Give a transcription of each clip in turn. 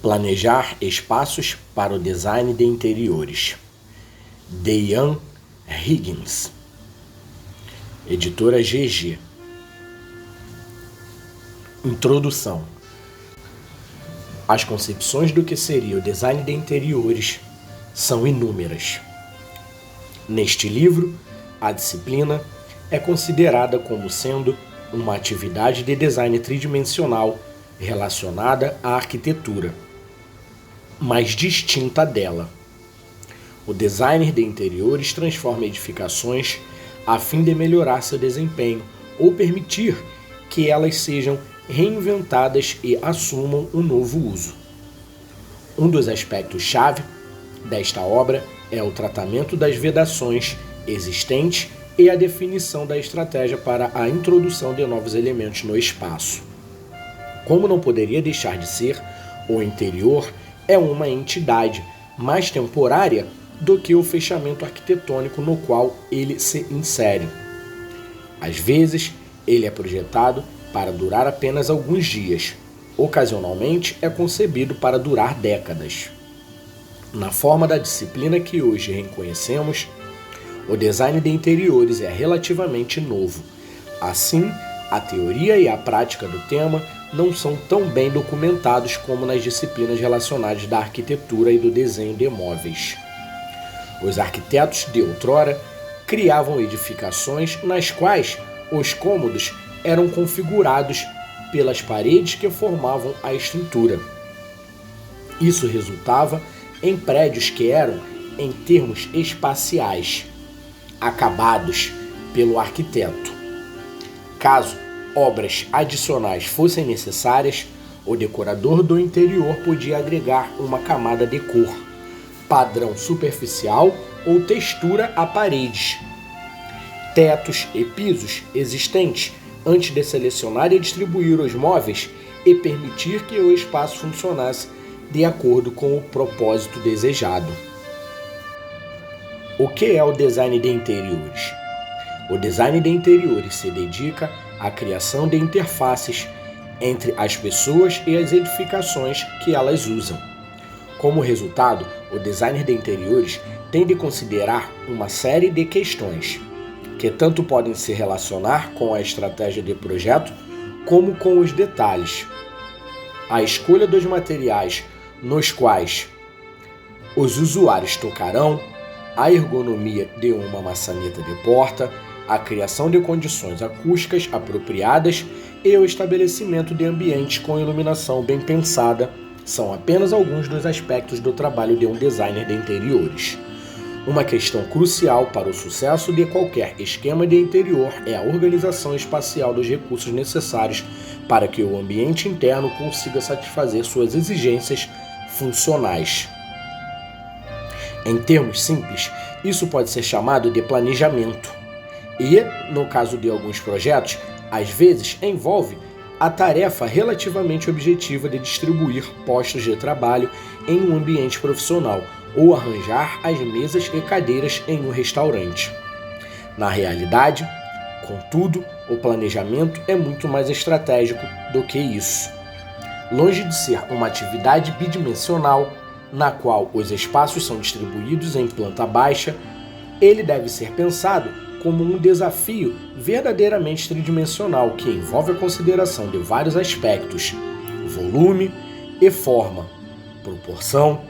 Planejar espaços para o design de interiores. Dean Higgins, editora GG. Introdução. As concepções do que seria o design de interiores são inúmeras. Neste livro, a disciplina é considerada como sendo uma atividade de design tridimensional relacionada à arquitetura, mas distinta dela. O designer de interiores transforma edificações a fim de melhorar seu desempenho ou permitir que elas sejam reinventadas e assumam um novo uso. Um dos aspectos-chave desta obra é o tratamento das vedações existentes e a definição da estratégia para a introdução de novos elementos no espaço. Como não poderia deixar de ser, o interior é uma entidade mais temporária do que o fechamento arquitetônico no qual ele se insere. Às vezes, ele é projetado para durar apenas alguns dias. Ocasionalmente, é concebido para durar décadas. Na forma da disciplina que hoje reconhecemos, o design de interiores é relativamente novo. Assim, a teoria e a prática do tema não são tão bem documentados como nas disciplinas relacionadas da arquitetura e do desenho de móveis. Os arquitetos de outrora criavam edificações nas quais os cômodos eram configurados pelas paredes que formavam a estrutura. Isso resultava em prédios que eram, em termos espaciais, acabados pelo arquiteto. Caso obras adicionais fossem necessárias, o decorador do interior podia agregar uma camada de cor, padrão superficial ou textura a paredes, tetos e pisos existentes antes de selecionar e distribuir os móveis e permitir que o espaço funcionasse de acordo com o propósito desejado. O que é o design de interiores? O design de interiores se dedica à criação de interfaces entre as pessoas e as edificações que elas usam. Como resultado, o designer de interiores tem de considerar uma série de questões, que tanto podem se relacionar com a estratégia de projeto, como com os detalhes. A escolha dos materiais nos quais os usuários tocarão, a ergonomia de uma maçaneta de porta, a criação de condições acústicas apropriadas e o estabelecimento de ambientes com iluminação bem pensada são apenas alguns dos aspectos do trabalho de um designer de interiores. Uma questão crucial para o sucesso de qualquer esquema de interior é a organização espacial dos recursos necessários para que o ambiente interno consiga satisfazer suas exigências funcionais. Em termos simples, isso pode ser chamado de planejamento e, no caso de alguns projetos, às vezes envolve a tarefa relativamente objetiva de distribuir postos de trabalho em um ambiente profissional ou arranjar as mesas e cadeiras em um restaurante. Na realidade, contudo, o planejamento é muito mais estratégico do que isso. Longe de ser uma atividade bidimensional, na qual os espaços são distribuídos em planta baixa, ele deve ser pensado como um desafio verdadeiramente tridimensional que envolve a consideração de vários aspectos: volume e forma, proporção,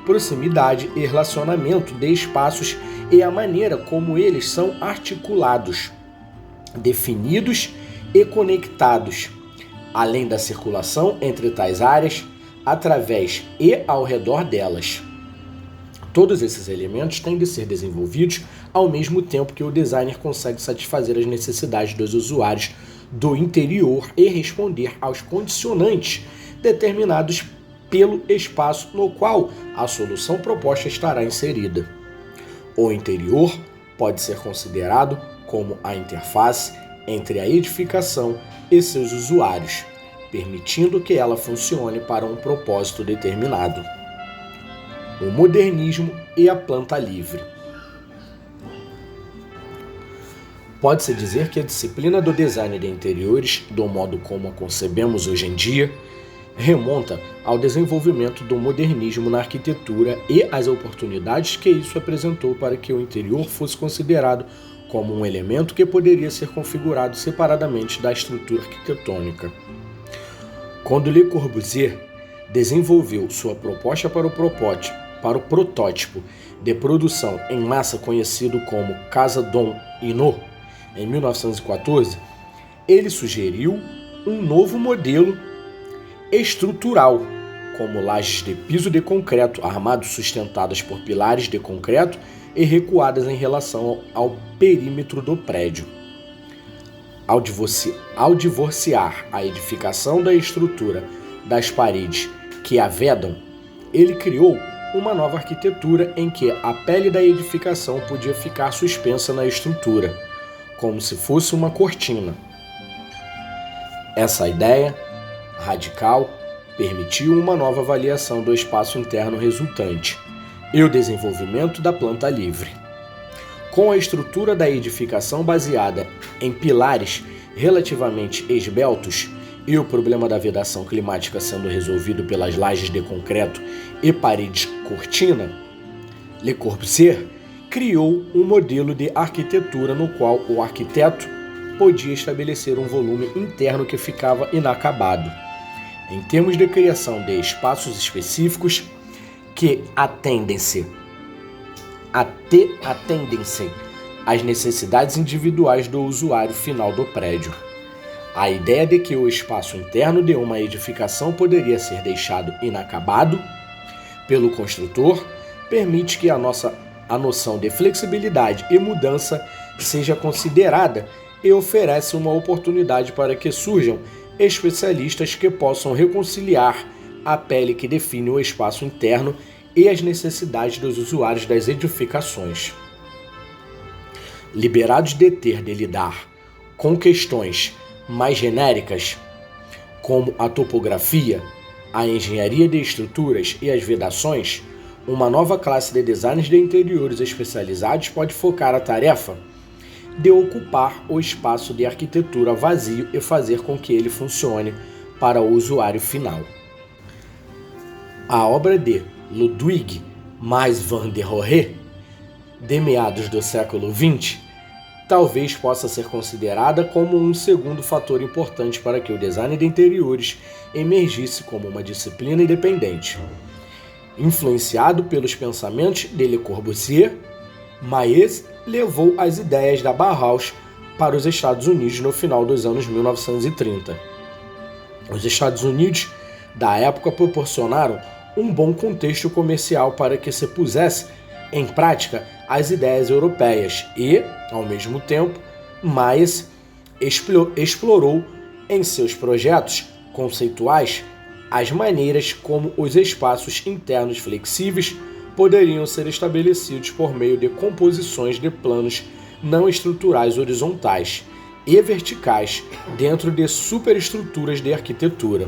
proximidade e relacionamento de espaços e a maneira como eles são articulados, definidos e conectados, além da circulação entre tais áreas, através e ao redor delas. Todos esses elementos têm de ser desenvolvidos ao mesmo tempo que o designer consegue satisfazer as necessidades dos usuários do interior e responder aos condicionantes determinados pelo espaço no qual a solução proposta estará inserida. O interior pode ser considerado como a interface entre a edificação e seus usuários, permitindo que ela funcione para um propósito determinado. O modernismo e a planta livre. Pode-se dizer que a disciplina do design de interiores, do modo como a concebemos hoje em dia, remonta ao desenvolvimento do modernismo na arquitetura e as oportunidades que isso apresentou para que o interior fosse considerado como um elemento que poderia ser configurado separadamente da estrutura arquitetônica. Quando Le Corbusier desenvolveu sua proposta para o protótipo de produção em massa conhecido como Casa Dom Inot, em 1914, ele sugeriu um novo modelo estrutural, como lajes de piso de concreto armado sustentadas por pilares de concreto e recuadas em relação ao perímetro do prédio. Ao divorciar a edificação da estrutura das paredes que a vedam, ele criou uma nova arquitetura em que a pele da edificação podia ficar suspensa na estrutura, como se fosse uma cortina. Essa ideia radical permitiu uma nova avaliação do espaço interno resultante e o desenvolvimento da planta livre. Com a estrutura da edificação baseada em pilares relativamente esbeltos e o problema da vedação climática sendo resolvido pelas lajes de concreto e paredes cortina, Le Corbusier criou um modelo de arquitetura no qual o arquiteto podia estabelecer um volume interno que ficava inacabado. Em termos de criação de espaços específicos que atendem-se às necessidades individuais do usuário final do prédio. A ideia de que o espaço interno de uma edificação poderia ser deixado inacabado pelo construtor permite que a noção de flexibilidade e mudança seja considerada e oferece uma oportunidade para que surjam especialistas que possam reconciliar a pele que define o espaço interno e as necessidades dos usuários das edificações. Liberados de ter de lidar com questões mais genéricas, como a topografia, a engenharia de estruturas e as vedações, uma nova classe de designers de interiores especializados pode focar a tarefa de ocupar o espaço de arquitetura vazio e fazer com que ele funcione para o usuário final. A obra de Ludwig Mies van der Rohe, de meados do século XX, talvez possa ser considerada como um segundo fator importante para que o design de interiores emergisse como uma disciplina independente. Influenciado pelos pensamentos de Le Corbusier, Mies levou as ideias da Bauhaus para os Estados Unidos no final dos anos 1930. Os Estados Unidos da época proporcionaram um bom contexto comercial para que se pusesse em prática as ideias europeias e, ao mesmo tempo, Mies explorou em seus projetos conceituais as maneiras como os espaços internos flexíveis poderiam ser estabelecidos por meio de composições de planos não estruturais horizontais e verticais dentro de superestruturas de arquitetura.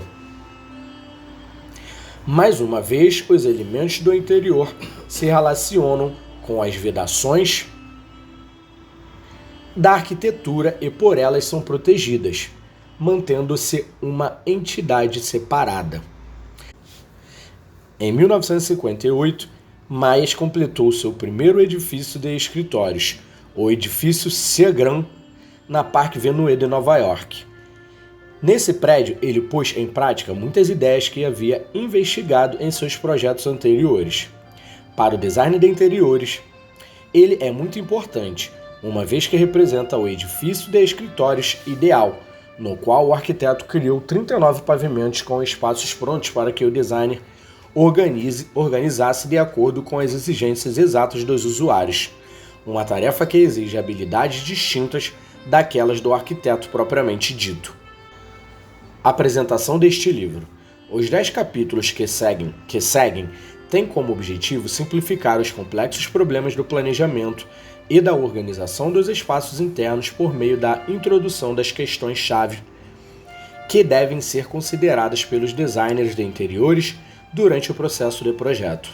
Mais uma vez, os elementos do interior se relacionam com as vedações da arquitetura e por elas são protegidas, mantendo-se uma entidade separada. Em 1958, Mies completou seu primeiro edifício de escritórios, o edifício Seagram, na Park Avenue de Nova York. Nesse prédio, ele pôs em prática muitas ideias que havia investigado em seus projetos anteriores. Para o design de interiores, ele é muito importante, uma vez que representa o edifício de escritórios ideal, no qual o arquiteto criou 39 pavimentos com espaços prontos para que o designer organizasse de acordo com as exigências exatas dos usuários, uma tarefa que exige habilidades distintas daquelas do arquiteto propriamente dito. Apresentação deste livro. Os 10 capítulos que seguem têm como objetivo simplificar os complexos problemas do planejamento e da organização dos espaços internos por meio da introdução das questões-chave que devem ser consideradas pelos designers de interiores durante o processo de projeto.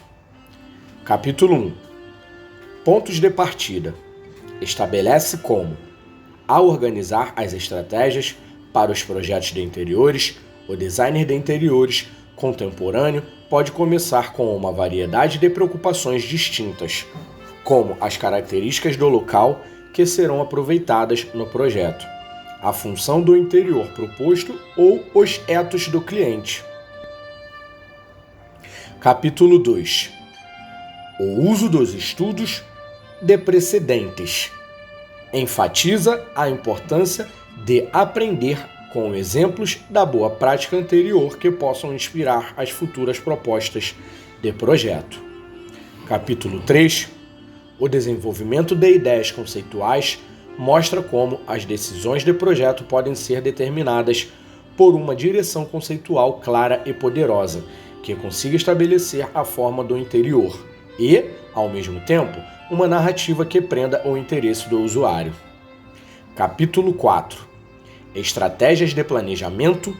Capítulo 1. Pontos de partida. Estabelece como, ao organizar as estratégias para os projetos de interiores, O designer de interiores contemporâneo pode começar com uma variedade de preocupações distintas, como as características do local que serão aproveitadas no projeto, a função do interior proposto ou os etos do cliente. Capítulo 2. O uso dos estudos de precedentes. Enfatiza a importância de aprender com exemplos da boa prática anterior que possam inspirar as futuras propostas de projeto. Capítulo 3. O desenvolvimento de ideias conceituais mostra como as decisões de projeto podem ser determinadas por uma direção conceitual clara e poderosa, que consiga estabelecer a forma do interior e, ao mesmo tempo, uma narrativa que prenda o interesse do usuário. Capítulo 4. Estratégias de planejamento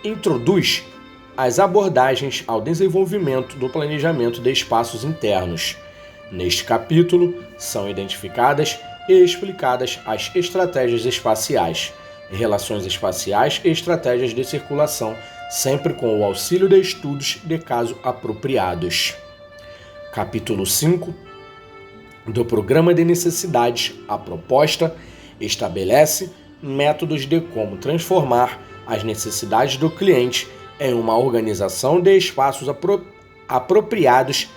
introduz as abordagens ao desenvolvimento do planejamento de espaços internos. Neste capítulo, são identificadas e explicadas as estratégias espaciais, relações espaciais e estratégias de circulação, sempre com o auxílio de estudos de caso apropriados. Capítulo 5. Do Programa de Necessidades, a proposta estabelece métodos de como transformar as necessidades do cliente em uma organização de espaços apropriados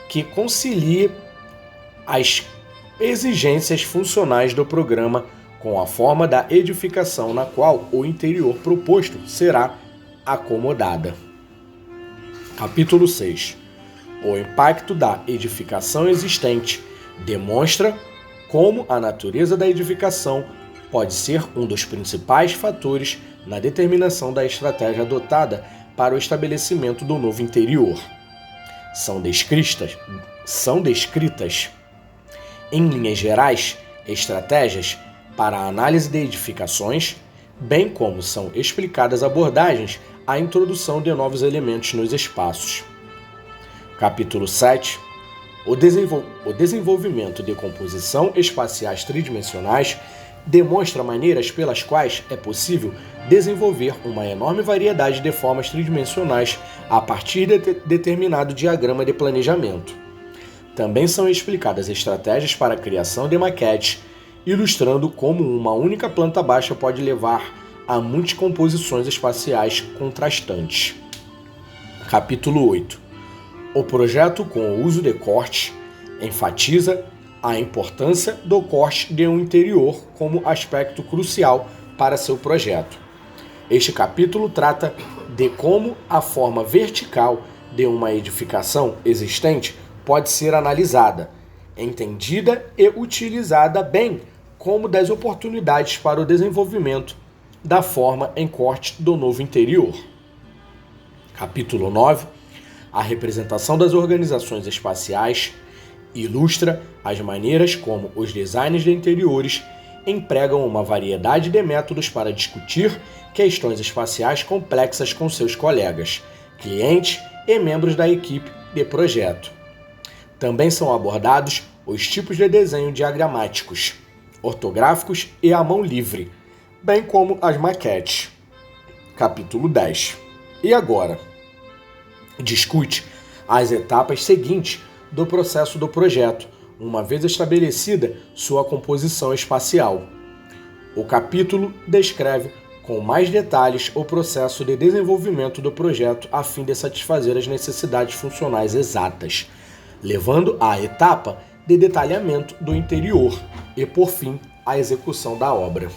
que concilie as exigências funcionais do programa com a forma da edificação na qual o interior proposto será acomodada. Capítulo 6. O impacto da edificação existente demonstra como a natureza da edificação pode ser um dos principais fatores na determinação da estratégia adotada para o estabelecimento do novo interior. São descritas, em linhas gerais, estratégias para a análise de edificações, bem como são explicadas abordagens à introdução de novos elementos nos espaços. Capítulo 7. O desenvolvimento de composição espaciais tridimensionais demonstra maneiras pelas quais é possível desenvolver uma enorme variedade de formas tridimensionais a partir de determinado diagrama de planejamento. Também são explicadas estratégias para a criação de maquetes, ilustrando como uma única planta baixa pode levar a multicomposições espaciais contrastantes. Capítulo 8. O projeto com o uso de cortes enfatiza a importância do corte de um interior como aspecto crucial para seu projeto. Este capítulo trata de como a forma vertical de uma edificação existente pode ser analisada, entendida e utilizada bem como das oportunidades para o desenvolvimento da forma em corte do novo interior. Capítulo 9. A representação das organizações espaciais ilustra as maneiras como os designers de interiores empregam uma variedade de métodos para discutir questões espaciais complexas com seus colegas, clientes e membros da equipe de projeto. Também são abordados os tipos de desenho diagramáticos, ortográficos e à mão livre, bem como as maquetes. Capítulo 10. E agora? Discute as etapas seguintes do processo do projeto, uma vez estabelecida sua composição espacial. O capítulo descreve com mais detalhes o processo de desenvolvimento do projeto a fim de satisfazer as necessidades funcionais exatas, levando à etapa de detalhamento do interior e, por fim, a execução da obra.